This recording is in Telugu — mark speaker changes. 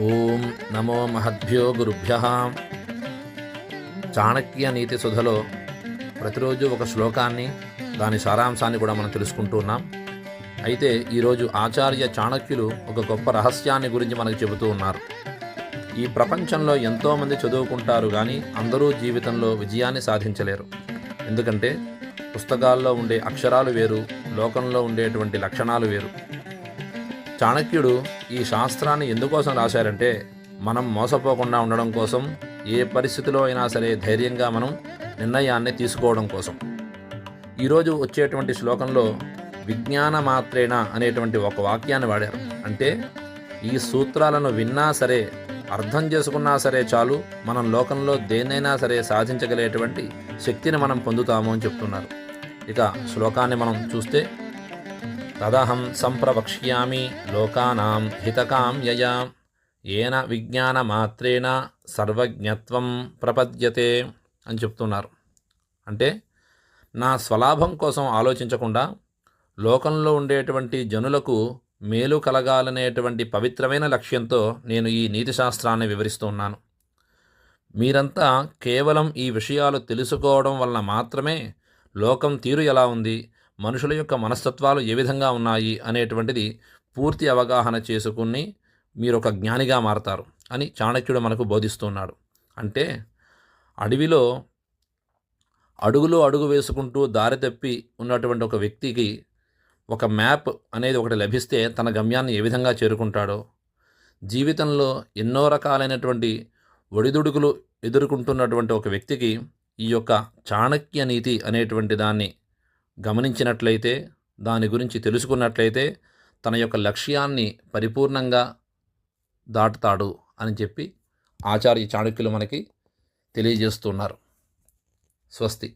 Speaker 1: ఓం నమో మహద్భ్యో గురుభ్యః. చాణక్య నీతి సుధలో ప్రతిరోజు ఒక శ్లోకాన్ని, దాని సారాంశాన్ని కూడా మనం తెలుసుకుంటూ ఉన్నాం. అయితే ఈరోజు ఆచార్య చాణక్యులు ఒక గొప్ప రహస్యాన్ని గురించి మనకు చెబుతూ ఉన్నారు. ఈ ప్రపంచంలో ఎంతోమంది చదువుకుంటారు, కానీ అందరూ జీవితంలో విజయాన్ని సాధించలేరు. ఎందుకంటే పుస్తకాల్లో ఉండే అక్షరాలు వేరు, లోకంలో ఉండేటువంటి లక్షణాలు వేరు. చాణక్యుడు ఈ శాస్త్రాన్ని ఎందుకోసం రాశారంటే, మనం మోసపోకుండా ఉండడం కోసం, ఏ పరిస్థితిలో అయినా సరే ధైర్యంగా మనం నిర్ణయాన్ని తీసుకోవడం కోసం. ఈరోజు వచ్చేటువంటి శ్లోకంలో విజ్ఞాన మాత్రేణ అనేటువంటి ఒక వాక్యాన్ని వాడారు. అంటే ఈ సూత్రాలను విన్నా సరే, అర్థం చేసుకున్నా సరే చాలు, మనం లోకంలో దేన్నైనా సరే సాధించగలిగేటువంటి శక్తిని మనం పొందుతాము అని చెప్తున్నారు. ఇక శ్లోకాన్ని మనం చూస్తే, తదహం సంప్రవక్ష్యామి లోకానాం హితకాం యయా ఏన విజ్ఞాన మాత్రేణ సర్వజ్ఞత్వం ప్రపద్యతే అని చెప్తున్నారు. అంటే నా స్వలాభం కోసం ఆలోచించకుండా లోకంలో ఉండేటువంటి జనులకు మేలు కలగాలనేటువంటి పవిత్రమైన లక్ష్యంతో నేను ఈ నీతిశాస్త్రాన్ని వివరిస్తూ ఉన్నాను. మీరంతా కేవలం ఈ విషయాలు తెలుసుకోవడం వలన మాత్రమే లోకం తీరు ఎలా ఉంది, మనుషుల యొక్క మనస్తత్వాలు ఏ విధంగా ఉన్నాయి అనేటువంటిది పూర్తి అవగాహన చేసుకుని మీరు ఒక జ్ఞానిగా మారతారు అని చాణక్యుడు మనకు బోధిస్తున్నాడు. అంటే అడవిలో అడుగులో అడుగు వేసుకుంటూ దారి తప్పి ఉన్నటువంటి ఒక వ్యక్తికి ఒక మ్యాప్ అనేది ఒకటి లభిస్తే తన గమ్యాన్ని ఏ విధంగా చేరుకుంటాడో, జీవితంలో ఎన్నో రకాలైనటువంటి ఒడిదుడుకులు ఎదుర్కొంటున్నటువంటి ఒక వ్యక్తికి ఈ యొక్క చాణక్య నీతి అనేటువంటి దాన్ని గమనించినట్లయితే, దాని గురించి తెలుసుకున్నట్లయితే తన యొక్క లక్ష్యాన్ని పరిపూర్ణంగా దాటుతాడు అని చెప్పి ఆచార్య చాణక్యులు మనకి తెలియజేస్తున్నారు. స్వస్తి.